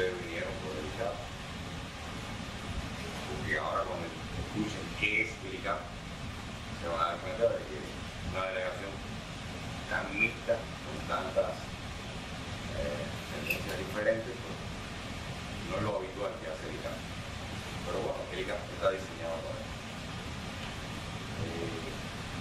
ustedes vinieron por el ICAP, porque ahora cuando escuchen qué es el ICAP, se van a dar cuenta de que una delegación tan mixta, con tantas tendencias diferentes, pues, no es lo habitual que hace el ICAP. Pero bueno, el ICAP está diseñado para eso.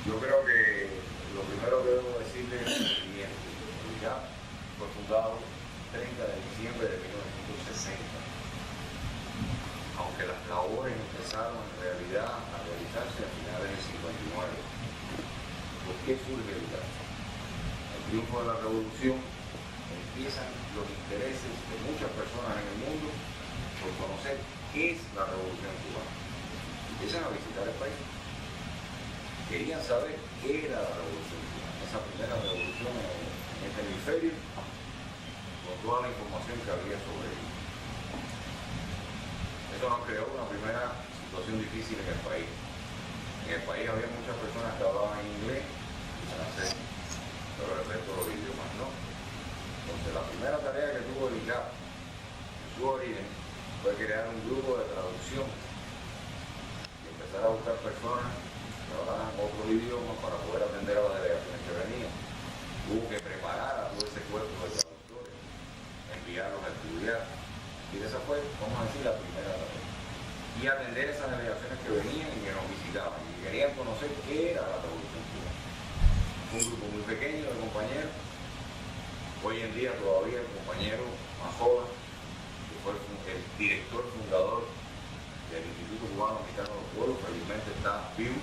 Yo creo que lo primero que debo decirles es lo siguiente. El ICAP fue fundado el 30 de diciembre de 1960. Aunque las labores empezaron en realidad a realizarse a finales del 59. ¿Por qué surge el ICAP? El triunfo de la revolución, empiezan los intereses de muchas personas en el mundo por conocer qué es la revolución cubana. Empiezan a visitar el país. Querían saber qué era la revolución cubana, esa primera revolución en este hemisferio, con toda la información que había sobre ella. Eso nos creó una primera situación difícil en el país. En el país había muchas personas que hablaban inglés y francés, pero el resto de los idiomas no. Entonces la primera tarea que tuvo el ICAP en su origen fue crear un grupo de traducción y empezar a buscar personas que hablaran otros idiomas para poder atender a las delegaciones que venían. Hubo que preparar a todo ese cuerpo de traductores, enviarlos a estudiar, y esa fue, vamos a decir, la primera tarea. Y atender esas delegaciones que venían y que nos visitaban y que querían conocer qué era la revolución cubana. Un grupo muy pequeño de compañeros. Hoy en día todavía el compañero más joven, que fue el director fundador del Instituto Cubano Mexicano de los Pueblos, felizmente está vivo.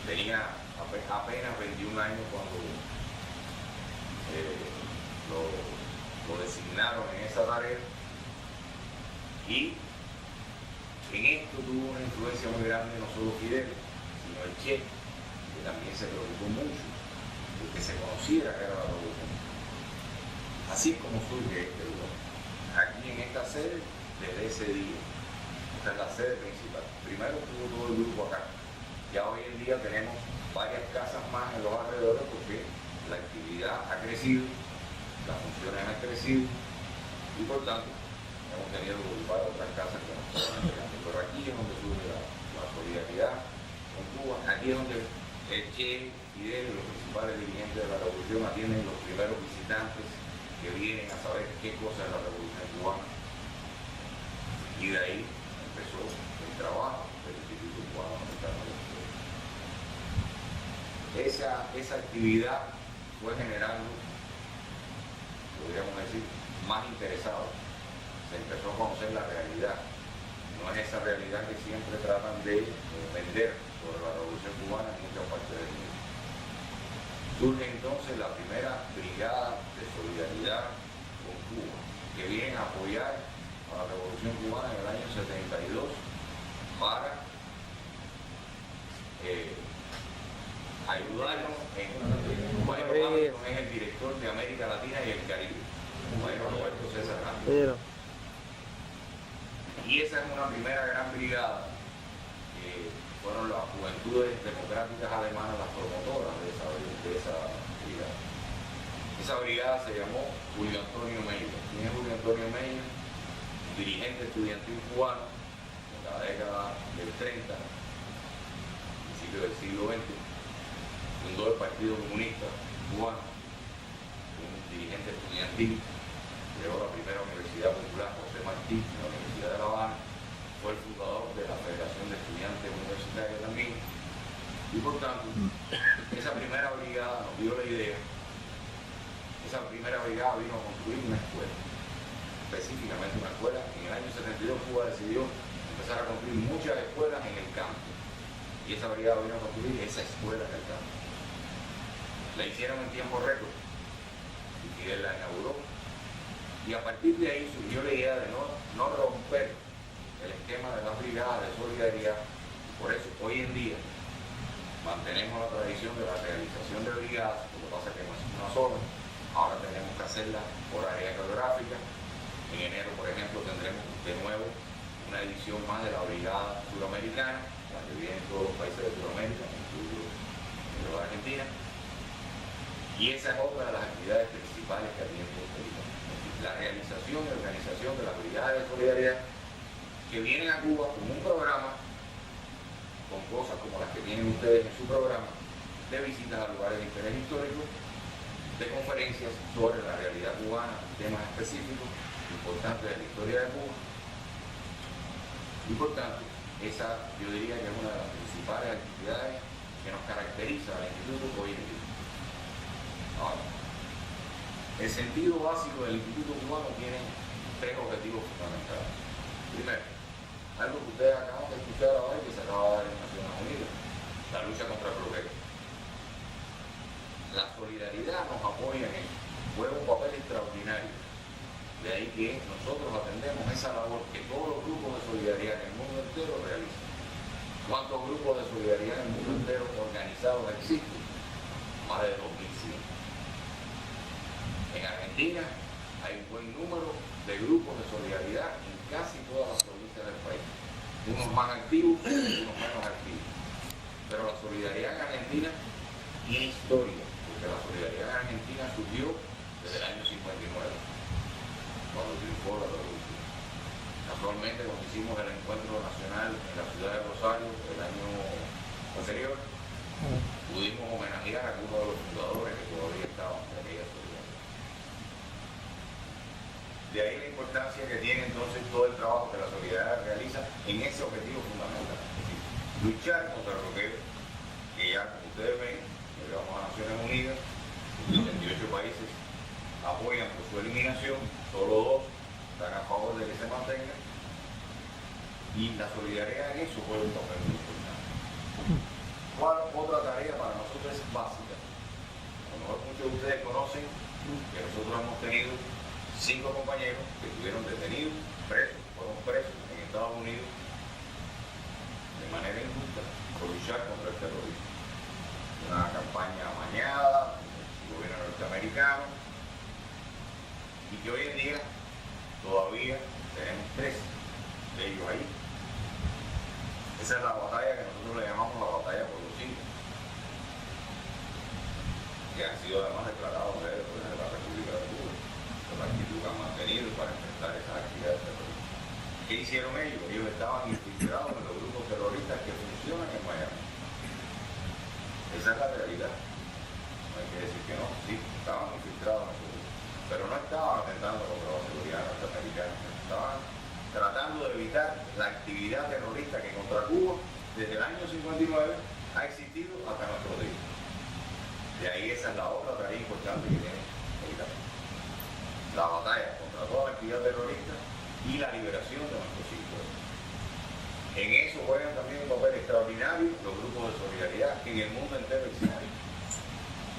Tenía apenas 21 años cuando lo designaron en esa tarea, y en esto tuvo una influencia muy grande no solo Fidel, sino el Che, que también se preocupó mucho de que se conociera que era la revolución. Así es como surge este lugar. Aquí en esta sede, desde ese día, esta es la sede principal. Primero estuvo todo el grupo acá. Ya hoy en día tenemos varias casas más en los alrededores porque la actividad ha crecido, las funciones han crecido y por tanto hemos tenido que ocupar otras casas que nos están llegando. Pero aquí es donde surge la solidaridad con Cuba. Aquí es donde el Che, Fidel, los principales dirigentes de la revolución atienden los primeros visitantes que vienen a saber qué cosa es la revolución cubana. Y de ahí empezó el trabajo del Instituto Cubano Mexicano de los Pueblos. Esa actividad fue generando, podríamos decir, más interesados. Se empezó a conocer la realidad. No es esa realidad que siempre tratan de vender sobre la revolución cubana en muchas partes del mundo. Surge entonces la primera brigada de solidaridad con Cuba, que viene a apoyar a la revolución cubana en el año 72 para ayudarnos en Roberto es el director de América Latina y el Caribe, Roberto César Ramos. Y esa es una primera gran brigada que fueron las Juventudes Democráticas Alemanas las promotoras de esa brigada. Esa brigada se llamó Julio Antonio Meyer. ¿Quién es Julio Antonio Meyer? Un dirigente estudiantil cubano de la década del 30, principio del siglo XX. Fundó el Partido Comunista Cubano, un dirigente estudiantil, creó la primera Universidad Popular José Martí en la Universidad de La Habana, fue el fundador de la Federación de Estudiantes Universitarios también, y por tanto, esa primera brigada nos dio la idea. Esa primera brigada vino a construir una escuela, específicamente una escuela. En el año 72 Cuba decidió empezar a construir muchas escuelas en el campo, y esa brigada vino a construir esa escuela en el campo. La hicieron en tiempo récord, y Fidel la inauguró, y a partir de ahí surgió la idea de no romper el esquema de las brigadas de solidaridad. Por eso hoy en día mantenemos la tradición de la realización de brigadas, lo que pasa es que no es una sola. Ahora tenemos que hacerla por área geográfica. En enero, por ejemplo, tendremos de nuevo una edición más de la brigada suramericana, la que viene en todos los países de Sudamérica, incluido Argentina. Y esa es otra de las actividades principales que atiende el la realización y organización que vienen a Cuba con un programa, con cosas como las que tienen ustedes en su programa, de visitas a lugares de interés histórico, de conferencias sobre la realidad cubana, temas específicos, importantes de la historia de Cuba. Importante, esa yo diría que es una de las principales actividades que nos caracteriza al Instituto hoy en día. Ahora, el sentido básico del Instituto Cubano tiene tres objetivos fundamentales. Primero, algo que ustedes acaban de escuchar ahora y que se acaba de dar en Naciones Unidas, la lucha contra el bloqueo. La solidaridad nos apoya en eso, juega un papel extraordinario. De ahí que nosotros atendemos esa labor que todos los grupos de solidaridad en el mundo entero realizan. ¿Cuántos grupos de solidaridad en el mundo entero organizados existen? Más de 2.100. En Argentina hay un buen número de grupos de solidaridad en casi todas las provincias del país. Unos más activos y unos menos activos. Pero la solidaridad en Argentina tiene historia, porque la solidaridad en Argentina surgió desde el año 59, cuando triunfó la revolución. Casualmente, cuando hicimos el encuentro nacional en la ciudad de Rosario el año anterior, pudimos homenajear a uno de los fundadores que todavía estaban de aquella solidaridad. De ahí la importancia que tiene entonces todo el trabajo que la solidaridad realiza en ese objetivo fundamental. Es decir, luchar contra el bloqueo, que ya como ustedes ven, llegamos a Naciones Unidas, 78 países apoyan por su eliminación, solo 2 están a favor de que se mantenga, y la solidaridad en eso juega un papel muy importante. ¿Cuál otra tarea para nosotros es básica? A lo mejor muchos de ustedes conocen que nosotros hemos tenido 5 compañeros que estuvieron detenidos, presos, fueron presos en Estados Unidos de manera injusta por luchar contra el terrorismo. Una campaña amañada del gobierno norteamericano, y que hoy en día todavía tenemos 3 de ellos ahí. Esa es la batalla que nosotros le llamamos la batalla por los 5, que han sido además declarados héroes de la República de Cuba, por la actitud que han mantenido para enfrentar esas actividades terroristas. ¿Qué hicieron ellos? Ellos estaban infiltrados en los grupos terroristas que funcionan en Miami. Esa es la realidad. No hay que decir que no, sí, estaban infiltrados en esos grupos, pero no estaban atentando contra la seguridad norteamericana, estaban tratando de evitar la actividad terrorista que contra Cuba desde el año 59 ha existido hasta nuestros días. De ahí esa es la otra tarea importante que tiene el ICAP. La batalla contra toda la actividad terrorista y la liberación de nuestros hijos. En eso juegan también un papel extraordinario los grupos de solidaridad que en el mundo entero existen.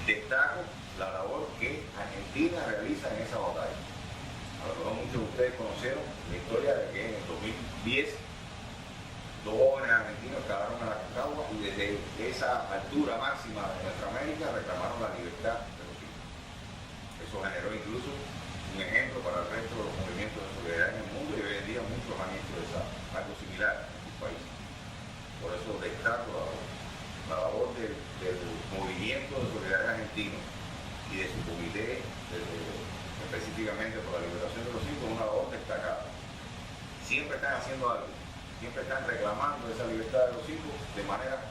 Destaco la labor que Argentina realiza en esa batalla. A lo mejor muchos de ustedes conocieron la historia de que en el 2010 2 jóvenes argentinos escalaron a la Concagua y desde esa altura máxima de nuestra América reclamaron la libertad de los hijos. Eso generó incluso un ejemplo para el resto de los movimientos de solidaridad en el mundo, y hoy en día muchos han hecho algo similar en sus países. Por eso destaco la labor del movimiento de solidaridad argentino y de su comité, específicamente por la liberación de los hijos, una labor destacada. Siempre están haciendo algo, siempre están reclamando esa libertad de los hijos de manera,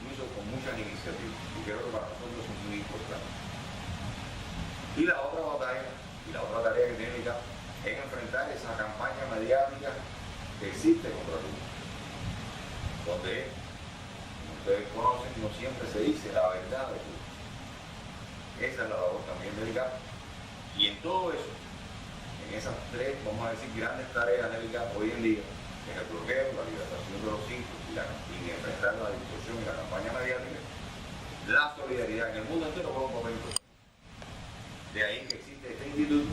incluso con muchas iniciativas, y creo que para nosotros es muy importante. Y la otra batalla, y la otra tarea que tiene el ICAP, es enfrentar esa campaña mediática que existe contra Cuba, donde, como ustedes conocen, no siempre se dice la verdad de Cuba. Esa es la labor también del ICAP. Y en todo eso, en esas 3, vamos a decir, grandes tareas del ICAP hoy en día, que es el bloqueo, la liberación de los hijos y enfrentar la discusión y la campaña mediática, la solidaridad en el mundo entero juega un papel importante. De ahí que existe este instituto,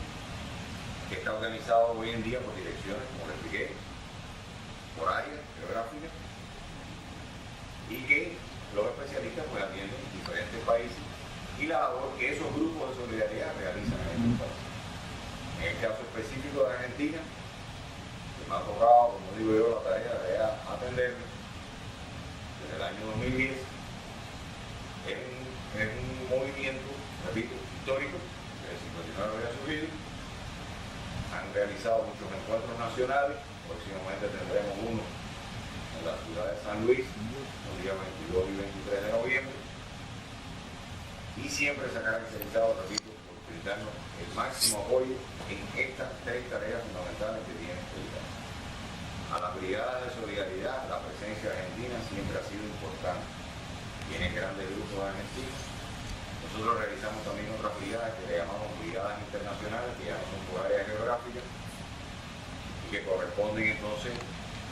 que está organizado hoy en día por direcciones, como les expliqué, por áreas geográficas, y que los especialistas pues atienden diferentes países y la labor que esos grupos de solidaridad realizan en estos países. En el caso específico de Argentina, que me ha tocado, como digo yo, la tarea de atender desde el año 2010, es un movimiento, repito, histórico, que el 59 había surgido. Han realizado muchos encuentros nacionales Próximamente tendremos uno en la ciudad de San Luis, los días 22 y 23 de noviembre. Y siempre se ha caracterizado, repito, por brindarnos el máximo apoyo en estas tres tareas fundamentales que tiene el Estado. A las brigadas de solidaridad, la presencia argentina siempre ha sido importante. Tienen grandes grupos argentinos. Nosotros realizamos también otras brigadas que le llamamos brigadas internacionales, que ya no son por áreas geográficas, y que corresponden entonces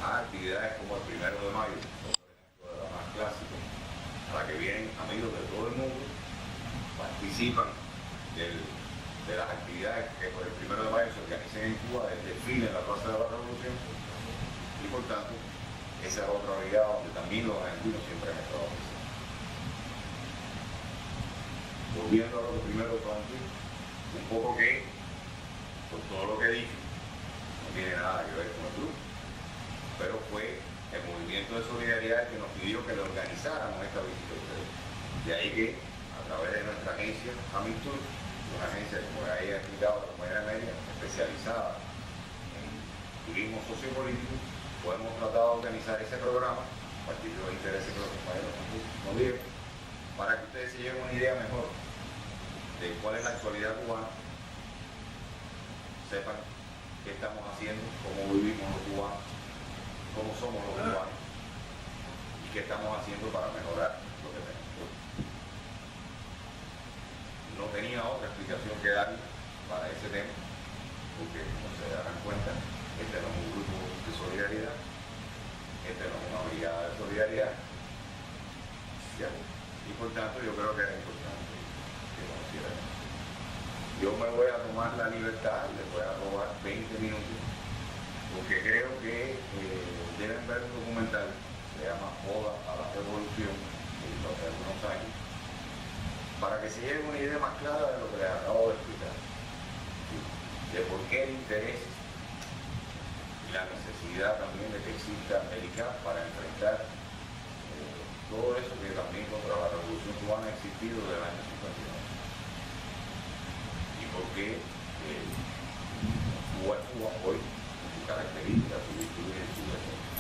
a actividades como el 1 de mayo, por ejemplo, de la más clásica, a la que vienen amigos de todo el mundo, participan de las actividades que por el 1 de mayo se organizan en Cuba, del desfile en la Plaza de la Revolución, y por tanto, esa es otra brigada donde también los argentinos siempre han estado presentes. Volviendo a lo que primero planteé, un poco que, por todo lo que dije, no tiene nada que ver con el grupo, pero fue el movimiento de solidaridad que nos pidió que le organizáramos esta visita a ustedes. De ahí que, a través de nuestra agencia, Amistur, una agencia, como ya he explicado, de manera media, especializada en turismo sociopolítico, pues hemos tratado de organizar ese programa, a partir de los intereses que los compañeros nos dieron, para que ustedes se lleven una idea mejor de cuál es la actualidad cubana, sepan qué estamos haciendo, cómo vivimos los cubanos, cómo somos los cubanos y qué estamos haciendo para mejorar lo que tenemos. No tenía otra explicación que dar para ese tema, porque como se darán cuenta, este no es un grupo de solidaridad, este no es una brigada de solidaridad, ¿ya? Y por tanto yo creo que era importante que conocieran. Yo me voy a tomar la libertad, les voy a robar 20 minutos, porque creo que deben ver un documental, se llama Oda a la Revolución, que hizo hace algunos años, para que se lleven una idea más clara de lo que les acabo de explicar, de por qué el interés y la necesidad también de que exista el ICAP para enfrentar todo eso que también contra la Revolución Cubana ha existido desde el año 59. Y por qué Cuba es Cuba hoy, con sus características, sus virtudes y sus defectos.